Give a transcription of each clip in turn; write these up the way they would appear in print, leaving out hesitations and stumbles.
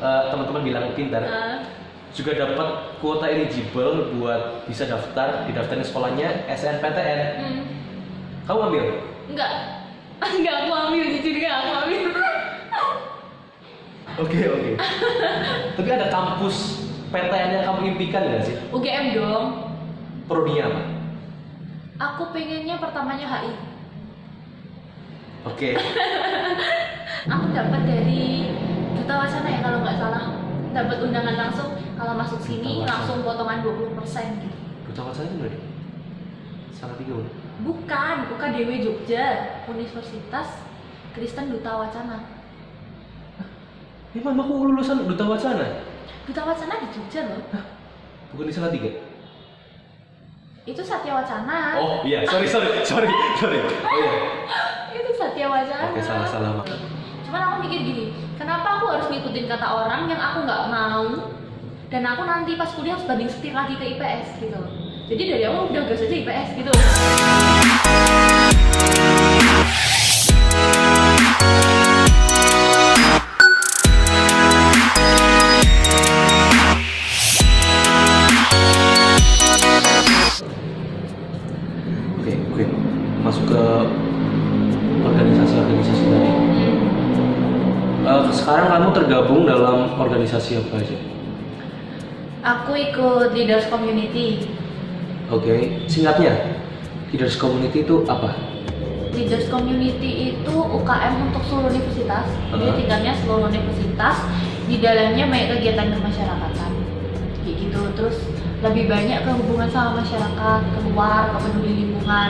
teman-teman bilang pintar, juga dapat kuota eligible buat bisa didaftarin sekolahnya SNPTN. Kamu ambil? Enggak, aku ambil, jujur enggak aku ambil. Oke. Tapi ada kampus PTN yang kamu impikan nggak sih? UGM dong. Prodinya apa? Aku pengennya pertamanya HI. Oke. Aku dapat dari Duta Wacana ya kalau nggak salah. Dapat undangan langsung, kalau masuk sini langsung potongan 20% gitu. Duta Wacana itu berarti? Salah tiga bukan? Bukan, UKDW Jogja, Universitas Kristen Duta Wacana. Emang aku lulusan Duta Wacana? Duta Wacana di Jogja loh. Bukan di Salatiga? Itu Satya Wacana. Oh iya, sorry. Oh iya. Itu Satya Wacana. Oke, salah. Cuman aku mikir gini, kenapa aku harus ngikutin kata orang yang aku nggak mau, dan aku nanti pas kuliah harus banding setir lagi ke IPS gitu. Jadi dari awal udah gas aja IPS gitu. Oke. Masuk ke organisasi tadi. Sekarang kamu tergabung dalam organisasi apa aja? Aku ikut Leaders Community. Oke, singkatnya Leaders Community itu apa? Leaders Community itu UKM untuk seluruh universitas. Jadi tingkatnya seluruh universitas. Di dalamnya banyak kegiatan kemasyarakatan. Kayak gitu. Terus lebih banyak ke hubungan sama masyarakat, keluar, ke peduli lingkungan,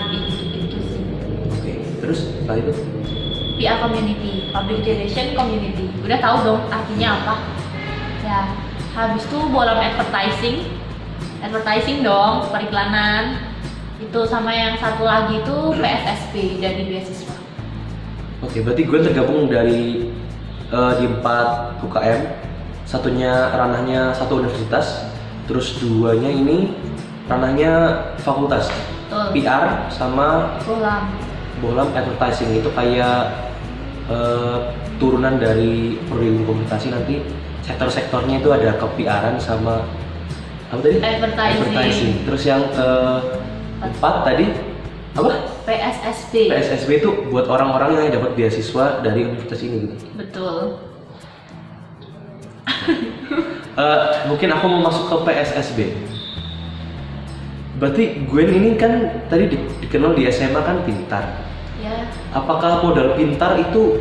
gitu sih. Oke, terus setelah itu? PR Community, Public Relation Community. Udah tahu dong artinya apa? Ya, habis itu bolam advertising dong, periklanan. Itu sama yang satu lagi itu PSSP dari beasiswa. Oke, berarti gue tergabung dari di 4 UKM. Satunya ranahnya satu universitas, terus duanya ini ranahnya fakultas. Betul. PR sama bolam advertising itu kayak turunan dari prodi komunikasi. Nanti sektor-sektornya itu ada ke PR-an sama apa tadi? Advertising. Terus yang 4 tadi apa? PSSB itu buat orang-orang yang dapat beasiswa dari universitas ini gitu. Betul. Mungkin aku mau masuk ke PSSB. Berarti Gwen ini kan tadi dikenal di SMA kan pintar. Ya. Apakah modal pintar itu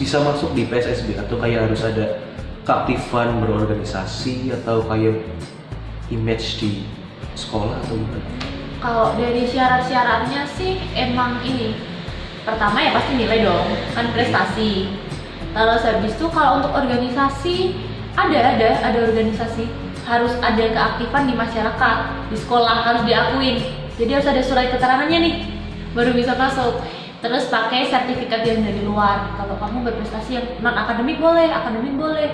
bisa masuk di PSSB atau kayak harus ada keaktifan berorganisasi atau kayak image di sekolah atau gimana? Kalau dari syarat-syaratnya sih emang ini. Pertama ya pasti nilai dong, kan prestasi. Terus habis itu kalau untuk organisasi ada organisasi, harus ada keaktifan di masyarakat, di sekolah harus diakuin. Jadi harus ada surat keterangannya nih, baru bisa masuk. Terus pakai sertifikat yang dari luar. Kalau kamu berprestasi yang non akademik boleh, akademik boleh.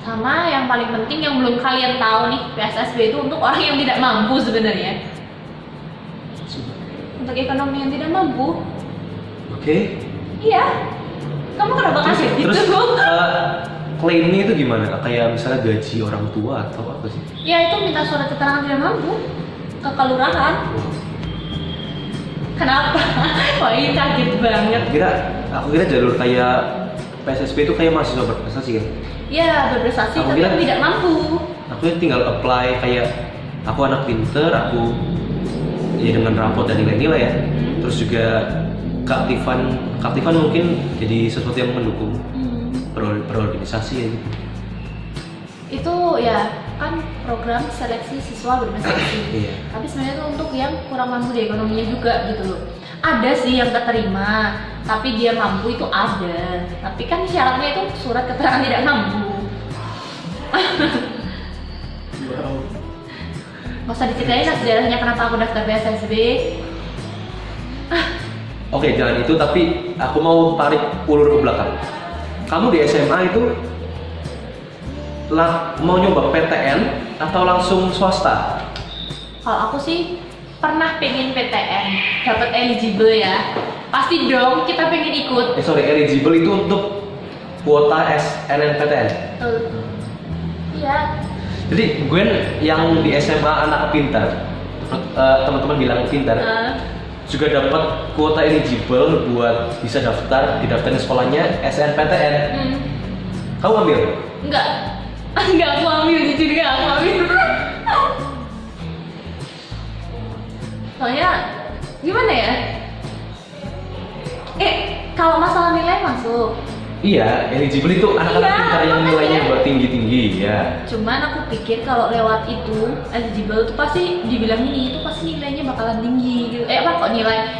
Sama yang paling penting yang belum kalian tahu nih, PSSB itu untuk orang yang tidak mampu sebenarnya. Untuk ekonomi yang tidak mampu. Oke. Iya. Kamu kenapa kasih gitu? Terus klaimnya itu gimana? Kayak misalnya gaji orang tua atau apa sih? Ya itu minta surat keterangan tidak mampu ke kelurahan. Kenapa? Wah ini kaget banget. Aku kira jalur kayak PSSB itu kayak mahasiswa berprestasi kan? Iya berprestasi Aku tapi kira- tidak mampu. Aku tinggal apply kayak aku anak pinter, aku ya dengan rapot dan nilai-nilai ya. Terus juga keaktifan mungkin jadi sesuatu yang mendukung berorganisasi ya gitu. Itu ya kan program seleksi siswa berprestasi. Iya. Tapi sebenarnya itu untuk yang kurang mampu di ekonominya juga gitu loh. Ada sih yang keterima, tapi dia mampu itu ada. Tapi kan syaratnya itu surat keterangan tidak mampu. Wow. Nggak usah diceritain lah sejarahnya kenapa aku daftar PSSB. Oke, jangan itu, tapi aku mau tarik ulur ke belakang. Kamu di SMA itu mau nyoba PTN atau langsung swasta? Kalau aku sih pernah pengen PTN, dapat eligible ya. Pasti dong kita pengen ikut. Eligible itu untuk kuota SNMPTN. Betul. Iya. Jadi Gwen yang di SMA anak pintar, teman-teman bilang pintar, juga dapat kuota eligible buat bisa didaftarin sekolahnya SNPTN. Kamu ambil? Enggak. Enggak aku ambil, jujur enggak aku ambil. Soalnya gimana ya? Kalau masalah nilai masuk. Iya, eligible itu anak-anak Iya, pintar yang nilainya makanya. buat tinggi-tinggi ya. Cuman aku pikir kalau lewat itu eligible tuh pasti dibilang ini itu pasti nilainya bakalan tinggi gitu. Kok nilai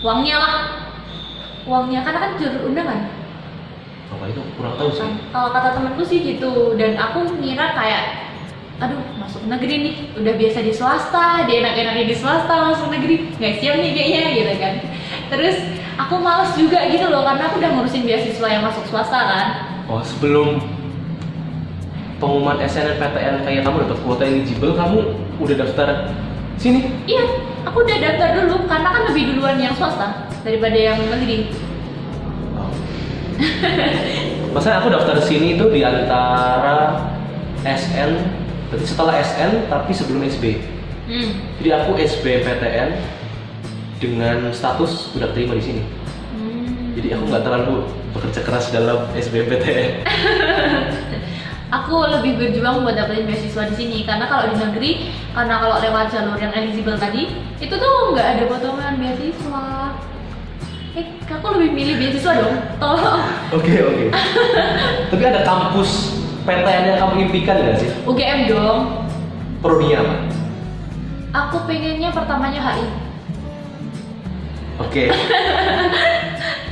uangnya lah. Uangnya karena kan jalur undangan. Apa itu kurang tahu sih. Kalau kata temenku sih gitu, dan aku ngira kayak aduh masuk negeri nih, udah biasa di swasta, dia enak-enaknya di swasta, masuk negeri nggak siap nih kayaknya gitu kan. Terus aku males juga gitu loh, karena aku udah ngurusin beasiswa yang masuk swasta kan. Oh, sebelum pengumuman SNMPTN kayak kamu dapat kuota eligible, kamu udah daftar sini? Iya, aku udah daftar dulu, karena kan lebih duluan yang swasta daripada yang negeri. Oh. Maksudnya aku daftar sini itu di antara SN, berarti setelah SN tapi sebelum SB. Jadi aku SBMPTN dengan status udah terima di sini. Jadi aku nggak terlalu bekerja keras dalam SBMPTN. Aku lebih berjuang buat dapetin beasiswa di sini, karena kalau di negeri, karena kalau lewat jalur yang eligible tadi, itu tuh nggak ada potongan beasiswa. Aku lebih milih beasiswa dong, tolong. Oke. Tapi ada kampus PTN yang kamu impikan nggak sih? UGM dong. Prodinya apa? Aku pengennya pertamanya HI. Oke.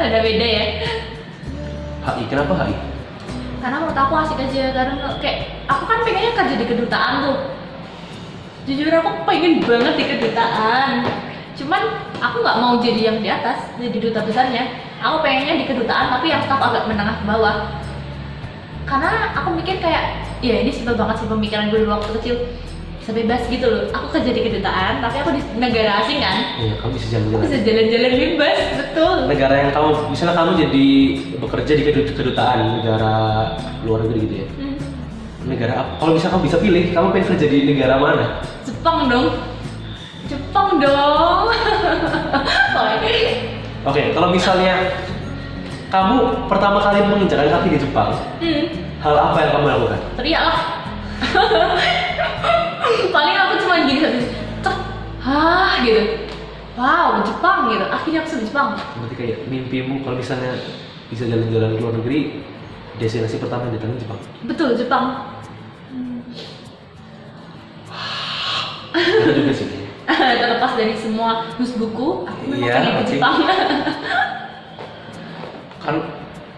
Ada beda ya. HI, kenapa HI? Karena menurut aku asik aja, karena kayak aku kan pengennya kerja di kedutaan tuh. Jujur aku pengen banget di kedutaan. Cuman aku nggak mau jadi yang di atas, jadi duta besarnya. Aku pengennya di kedutaan tapi yang staf agak menengah ke bawah. Karena aku mikir kayak, ya ini simpel banget sih pemikiran gue dulu waktu kecil. Bisa bebas gitu loh. Aku kerja di kedutaan, tapi aku di negara asing kan. Iya, kamu bisa Aku jalan-jalan. bisa jalan-jalan bebas, betul. Negara yang kamu, misalnya kamu jadi bekerja di kedutaan negara luar negeri gitu ya. Negara apa? Kalau bisa kamu bisa pilih, kamu pengen kerja di negara mana? Jepang dong. Jepang dong. Oke, kalau misalnya kamu pertama kali menginjakkan kaki di Jepang, hal apa yang kamu lakukan? Teriak lah. Paling aku cuma gini cek, gitu. Wow, Jepang gitu. Akhirnya aku sudah Jepang. Berarti kayak mimpimu kalau misalnya bisa jalan-jalan ke luar negeri, destinasi pertama yang datangin Jepang. Betul, Jepang. Itu juga sih. Terlepas dari semua dus buku, aku memang Iya, pengen ke pasti. Jepang. Kan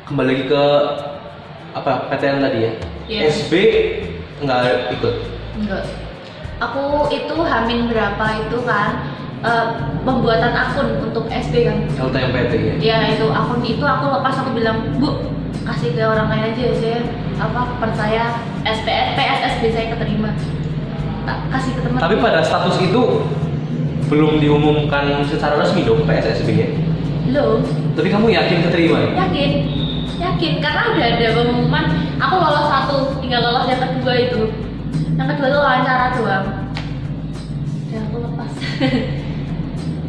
kembali lagi ke apa PTN tadi ya. Iya. SB nggak ikut. Enggak. Aku itu hamin berapa itu kan pembuatan akun untuk SB kan. LTMPT ya. Ya itu akun itu aku lepas, aku bilang, Bu, kasih ke orang lain aja, saya percaya PSSB saya keterima. Tak kasih ke teman. Tapi pada status itu belum diumumkan secara resmi dong PSSB ya. Belum. Tapi kamu yakin keterima? Yakin karena udah ada pengumuman. Aku lolos satu, tinggal lolos yang kedua itu. Yang kedua tuh wawancara doang. Dan aku lepas.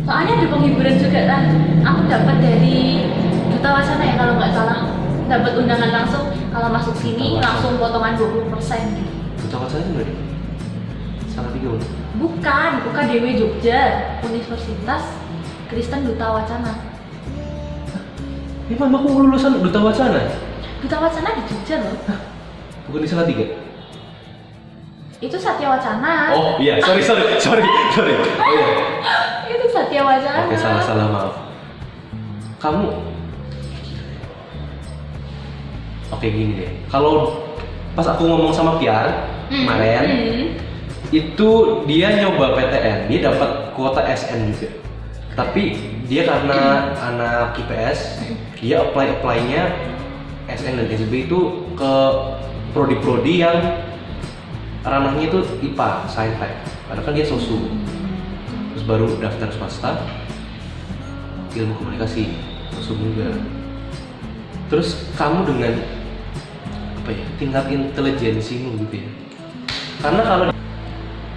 Soalnya ada penghiburan juga kan. Aku dapat dari Duta Wacana ya kalau nggak salah. Dapat undangan langsung, kalau masuk sini Duta Wacana. langsung potongan 20% gitu. Duta Wacana itu berarti? Salah tiga bulan. Bukan UKDW Jogja, Universitas Kristen Duta Wacana. Ini mamaku lulusan Duta Wacana. Duta Wacana di Jogja loh. Bukan di Salatiga. Itu Satya Wacana. Oh iya, sorry. Oh iya. Itu Satya Wacana. Oke, salah maaf. Kamu Oke gini deh. Kalau pas aku ngomong sama Piar kemarin, itu dia nyoba PTN, dia dapat kuota SN juga. Tapi dia karena anak IPS, dia apply-nya SN dan SB itu ke prodi-prodi yang ranahnya itu IPA, Saintek. Karena kan dia sosu. Terus baru daftar swasta, ilmu komunikasi, sosu juga. Terus kamu dengan apa ya, tingkat intelijensimu gitu ya. Karena kalau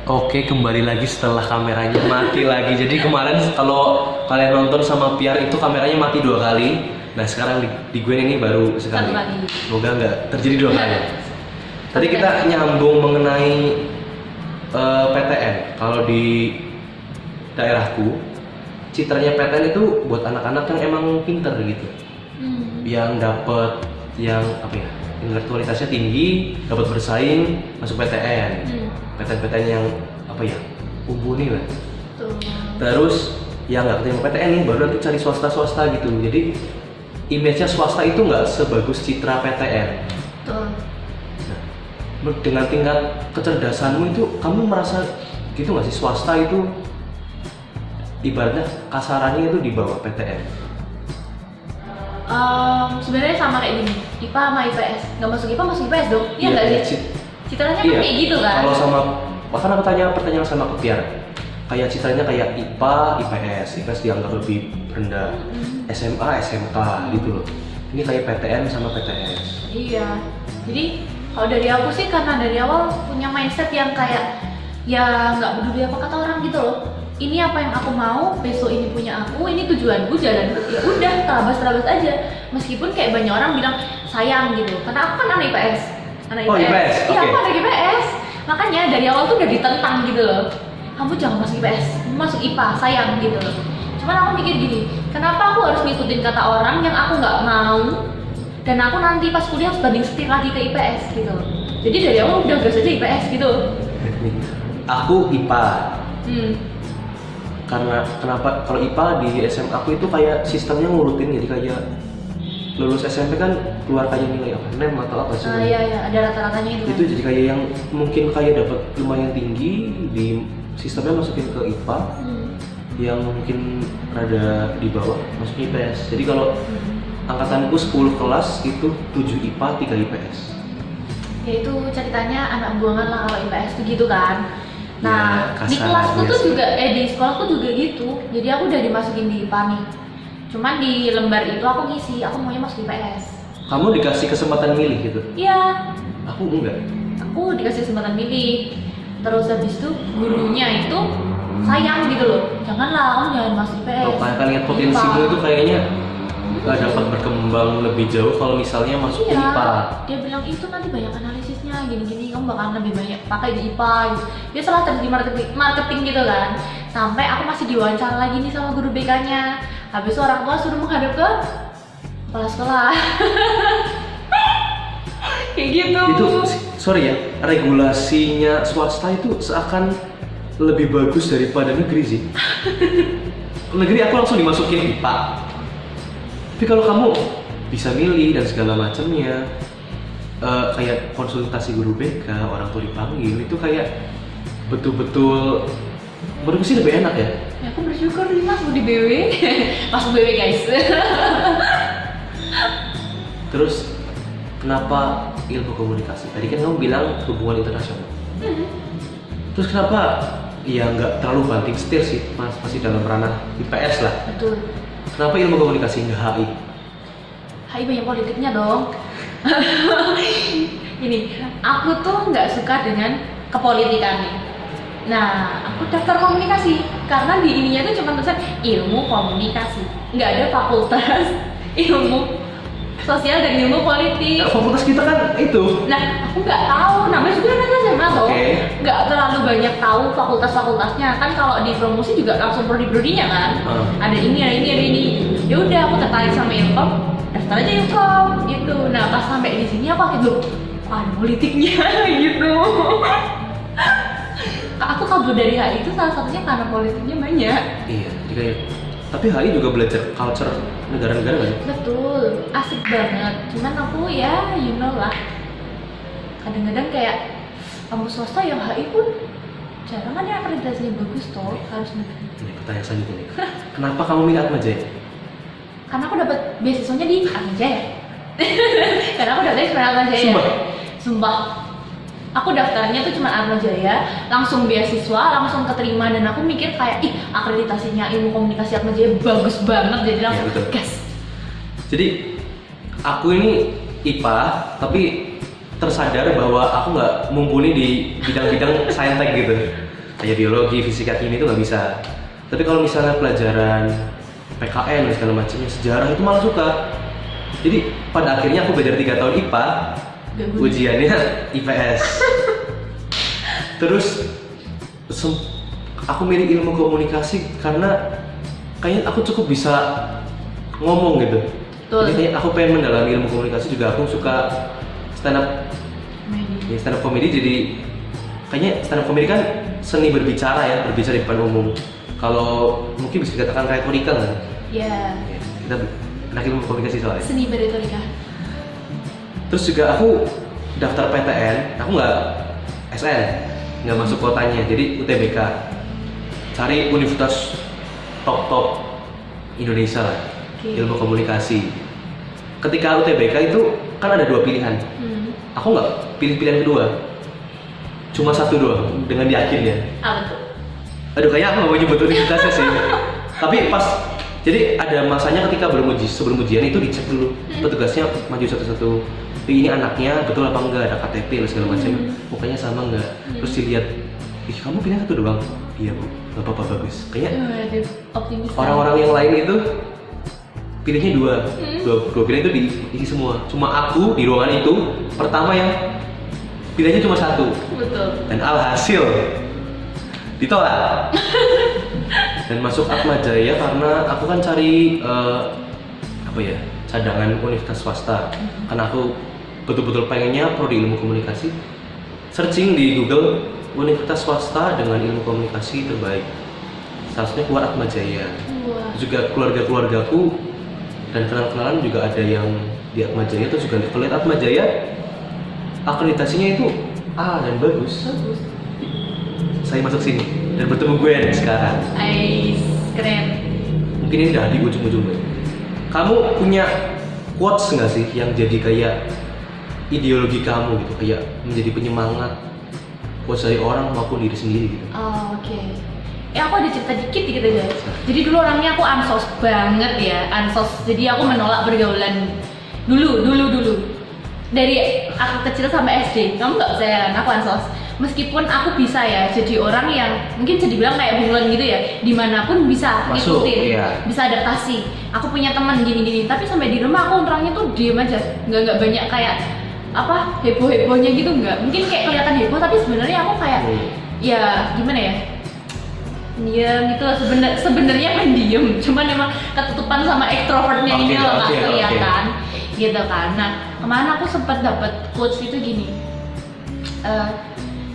Oke, kembali lagi setelah kameranya mati lagi. Jadi kemarin kalau kalian nonton sama Piar itu kameranya mati 2 kali. Nah sekarang di Gwen ini baru sekali. Satu lagi. Semoga nggak terjadi 2 kali. Tadi kita nyambung mengenai PTN. Kalau di daerahku, citranya PTN itu buat anak-anak yang emang pinter gitu, yang dapet yang apa ya, intelektualitasnya tinggi, dapat bersaing masuk PTN. PTN yang apa ya, mumpuni lah. Terus yang nggak keterima PTN nih baru nanti cari swasta gitu. Jadi image-nya swasta itu nggak sebagus citra PTN. Nah, dengan tingkat kecerdasanmu itu kamu merasa gitu nggak sih, swasta itu ibaratnya kasarannya itu di bawah PTN? Sebenarnya sama kayak gini, IPA sama IPS. Nggak masuk IPA masuk IPS dong? Iya nggak sih? Citranya kan kayak gitu kan? Kalau sama, bahkan aku tanya pertanyaan sama Kepiar, kayak citranya kayak IPA, IPS dianggap lebih rendah, SMA, SMK gitu loh. Ini kayak PTN sama PTS. Iya, jadi kalau dari aku sih karena dari awal punya mindset yang kayak ya nggak peduli apa kata orang gitu loh. Ini apa yang aku mau, besok ini punya aku, ini tujuanku, jalanku, ya udah terabas aja. Meskipun kayak banyak orang bilang sayang gitu, karena aku kan anak IPS. Iya, aku anak IPS. Makanya dari awal tuh udah ditentang gitu loh. Kamu jangan masuk IPS, masuk IPA, sayang gitu loh. Cuman aku mikir gini, kenapa aku harus ngikutin kata orang yang aku nggak mau, dan aku nanti pas kuliah harus banding setir lagi ke IPS gitu loh. Jadi dari awal udah gas aja IPS gitu. Aku IPA. Karena kenapa kalau IPA di SMA aku itu kayak sistemnya ngurutin, jadi kayak lulus SMP kan keluar kayak nilai apa, NEM atau apa sih? Iya, ada rata-ratanya itu. Itu jadi kayak yang mungkin kayak dapat lumayan tinggi di sistemnya masukin ke IPA, yang mungkin rada di bawah masukin IPS. Jadi kalau angkatanku 10 kelas itu 7 IPA, 3 IPS. Ya itu ceritanya anak buangan lah kalau IPS tuh gitu kan. Nah, ya, di kelasku tuh juga, di sekolahku juga gitu. Jadi aku udah dimasukin di IPA nih. Cuman di lembar itu aku ngisi, aku maunya masuk IPS. Kamu dikasih kesempatan milih gitu? Iya. Aku enggak. Aku dikasih kesempatan milih. Terus habis itu gurunya itu sayang gitu loh. Janganlah, kamu jangan masuk IPS. Kalau kalian lihat potensimu itu kayaknya nggak dapat berkembang lebih jauh kalau misalnya masuk ke IPA. Dia bilang itu nanti banyak analisisnya, gini-gini, kamu bakalan lebih banyak pakai di IPA gitu. Dia salah terjadi marketing gitu kan. Sampai aku masih diwawancara lagi nih sama guru BK-nya. Habis itu orang tua suruh menghadap ke kepala sekolah. Kayak gitu. Itu sorry ya, regulasinya swasta itu seakan lebih bagus daripada negeri sih. Negeri aku langsung dimasukin IPA. Tapi kalau kamu bisa milih dan segala macamnya, kayak konsultasi guru BK, orang tua dipanggil, itu kayak betul-betul menurutku sih lebih enak ya. Ya aku bersyukur nih mas di BW. Masuk BW guys. Terus kenapa ilmu komunikasi? Tadi kan kamu bilang hubungan internasional. Terus kenapa ya nggak terlalu banting setir sih, masih dalam ranah IPS lah. Betul. Kenapa ilmu komunikasi nggak HI? HI banyak politiknya dong. Ini, aku tuh nggak suka dengan kepolitikan nih. Nah, aku daftar komunikasi karena di ininya tuh cuma tulisan ilmu komunikasi, nggak ada fakultas ilmu sosial dan ilmu politik. Nah, fakultas kita kan itu. Nah, aku nggak tahu, namanya juga anak SMA loh. Nggak terlalu banyak tahu fakultas-fakultasnya kan. Kalau di promosi juga langsung prodi-prodinya kan. Ada ini. Ya udah, aku tertarik sama Ilkom, daftar aja Ilkom gitu. Nah, pas sampai di sini aku kayak ada politiknya gitu. Aku kabur dari HI itu salah satunya karena politiknya banyak. Iya, jadi kayak tapi HI juga belajar culture negara-negara kan? Betul, asik banget. Cuman aku ya, you know lah. Kadang-kadang kayak kampus swasta yang HI pun jarang kan ya akreditasinya bagus toh, harus negara. Ini pertanyaan selanjutnya nih. Kenapa kamu milih Atmajaya? Karena aku dapat beasiswanya di Atmajaya. Karena aku daftarnya cuma Atmajaya. Sumpah. Aku daftarnya tuh cuma Atmajaya, langsung beasiswa, langsung keterima, dan aku mikir kayak akreditasinya ilmu komunikasi Atmajaya bagus banget, jadi langsung gas. Jadi aku ini IPA tapi tersadar bahwa aku nggak mumpuni di bidang-bidang saintek gitu, kayak biologi, fisika, kimia itu nggak bisa. Tapi kalau misalnya pelajaran PKN dan segala macamnya, sejarah itu malah suka. Jadi pada akhirnya aku belajar 3 tahun IPA, ujiannya IPS. Terus aku milih ilmu komunikasi karena kayaknya aku cukup bisa ngomong gitu. Betul. Jadi kayak aku pengen mendalami ilmu komunikasi juga. Aku suka stand up Komedi. ya, stand up comedy. Jadi kayaknya stand up comedy kan seni berbicara ya, berbicara di depan umum. Kalau mungkin bisa dikatakan retorika kan? Ya, Ya, kita anak ilmu komunikasi soalnya. seni berretorika. Terus juga aku daftar PTN, aku nggak SN, nggak masuk kotanya, jadi UTBK. Cari universitas top Indonesia lah, Oke. ilmu komunikasi. Ketika UTBK itu kan ada 2 pilihan. Aku nggak pilih pilihan kedua, cuma satu doang dengan yakin ya. Apa tuh? Aduh, kayaknya aku nggak mau nyebut universitasnya sih. Tapi pas, jadi ada masanya ketika sebelum ujian itu dicek dulu petugasnya maju satu-satu. Ini anaknya betul apa enggak, ada KTP dan segala macam, mukanya sama enggak. Terus dilihat, ih kamu pilih satu doang. Iya bu, nggak apa-apa, bagus. Kayaknya Aduh, optimis. orang-orang yang lain itu pilihnya dua pilihan itu diisi semua. Cuma aku di ruangan itu pertama yang pilihannya cuma satu. Betul. Dan alhasil ditolak. Dan masuk Atma Jaya karena aku kan cari cadangan universitas swasta. Karena aku betul-betul pengennya prodi ilmu komunikasi. Searching di Google universitas swasta dengan ilmu komunikasi terbaik. Salah satunya keluar Atma Jaya. Wah. Juga keluarga-keluargaku dan kenalan-kenalan juga ada yang di Atma Jaya. Terus juga kalau lihat Atma Jaya akreditasinya itu A dan bagus. Bagus. Saya masuk sini dan bertemu gue sekarang. Ais, keren. Mungkin ini udah di ujung-ujung gue. Kamu punya quotes nggak sih yang jadi kayak ideologi kamu gitu, kayak menjadi penyemangat quotes dari orang maupun diri sendiri gitu? Oh, oke. Aku ada cerita dikit aja. Jadi dulu orangnya aku ansos banget ya, ansos. Jadi aku menolak pergaulan dulu. Dari aku kecil sampai SD, kamu nggak percaya kan? Aku ansos. Meskipun aku bisa ya jadi orang yang mungkin bisa dibilang kayak bunglon gitu ya, dimanapun bisa Masuk, ngikutin, iya. bisa adaptasi. Aku punya teman gini-gini, tapi sampai di rumah aku orangnya tuh diem aja, nggak banyak kayak apa heboh-hebohnya gitu, nggak. Mungkin kayak kelihatan heboh, tapi sebenarnya aku kayak ya gimana ya, diam gitu loh. Sebenarnya pendiam, cuman emang ketutupan sama ekstrovertnya ini loh nggak kelihatan gitu kan. Nah kemarin aku sempat dapat quotes itu gini.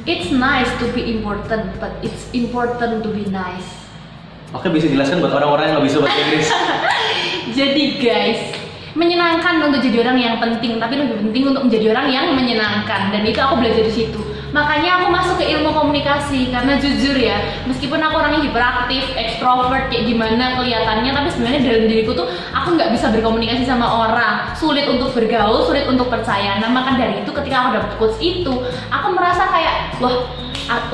It's nice to be important, but it's important to be nice. Oke, bisa jelaskan buat orang-orang yang nggak bisa bahasa Inggris? Jadi guys, menyenangkan untuk jadi orang yang penting, tapi lebih penting untuk menjadi orang yang menyenangkan. Dan itu aku belajar di situ. Makanya aku masuk ke ilmu komunikasi karena jujur ya, meskipun aku orangnya hiperaktif, ekstrovert kayak gimana kelihatannya, tapi sebenarnya dalam diriku tuh aku nggak bisa berkomunikasi sama orang, sulit untuk bergaul, sulit untuk percaya. Nah maka dari itu ketika aku dapet quotes itu, aku merasa kayak wah,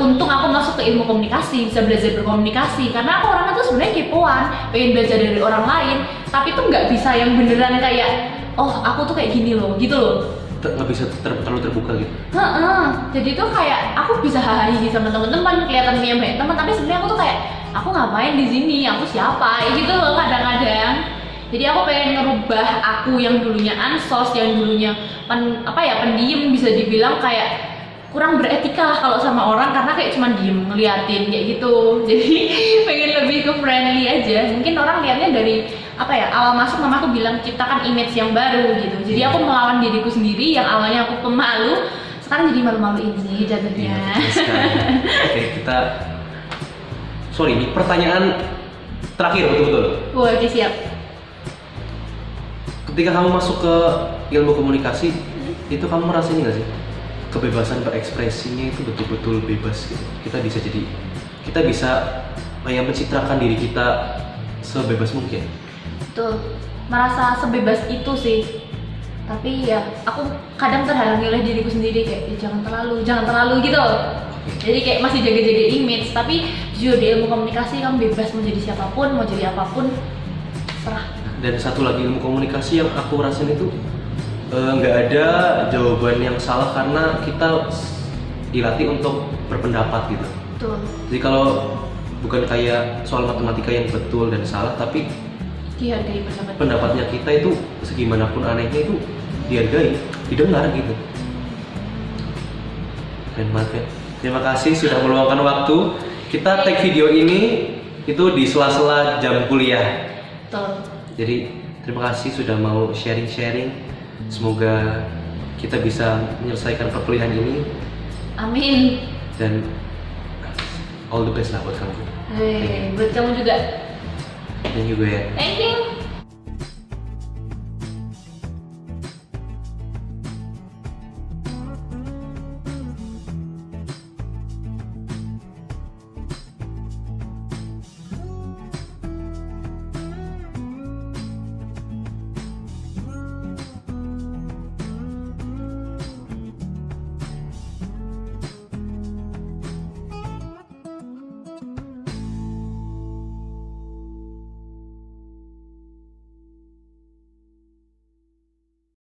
untung aku masuk ke ilmu komunikasi, bisa belajar berkomunikasi. Karena aku orangnya tuh sebenarnya kepoan, pengen belajar dari orang lain, tapi tuh nggak bisa yang beneran kayak oh aku tuh kayak gini loh, gitu loh. Nggak bisa terlalu terbuka gitu. Jadi tuh kayak aku bisa hahi sama teman-teman, kelihatan punya banyak teman, tapi sebenarnya aku tuh kayak aku ngapain di sini, aku siapa, gitu loh kadang-kadang. Jadi aku pengen ngerubah aku yang dulunya ansos, yang dulunya pendiam, bisa dibilang kayak kurang beretika lah kalau sama orang karena kayak cuma diem ngeliatin kayak gitu. Jadi pengen lebih ke friendly aja. Mungkin orang lihatnya dari awal masuk mamaku bilang ciptakan image yang baru gitu. Jadi aku melawan diriku sendiri yang awalnya aku pemalu, sekarang jadi malu-malu ini jatuhnya. Oke, ini pertanyaan terakhir betul-betul. Oke, siap. Ketika kamu masuk ke ilmu komunikasi, itu kamu merasa ini nggak sih? Kebebasan berekspresinya itu betul-betul bebas gitu. Kita bisa kayak mencitrakan diri kita sebebas mungkin. Betul, merasa sebebas itu sih. Tapi ya aku kadang terhalangi oleh diriku sendiri kayak jangan terlalu gitu. Jadi kayak masih jaga-jaga image. Tapi jujur di ilmu komunikasi kamu bebas mau jadi siapapun, mau jadi apapun, serah. Dan satu lagi ilmu komunikasi yang aku rasain itu nggak ada jawaban yang salah karena kita dilatih untuk berpendapat gitu. Betul. Jadi kalau bukan kayak soal matematika yang betul dan salah, tapi Dihargai pendapat. pendapatnya kita itu segimanapun anehnya itu dihargai, didengar gitu. Keren banget ya. Terima kasih sudah meluangkan waktu. Kita take video ini itu di sela-sela jam kuliah. Betul. Jadi terima kasih sudah mau sharing-sharing. Semoga kita bisa menyelesaikan perkuliahan ini Amin. dan all the best lah buat kamu. Buat kamu juga. Dan juga ya. Thank you.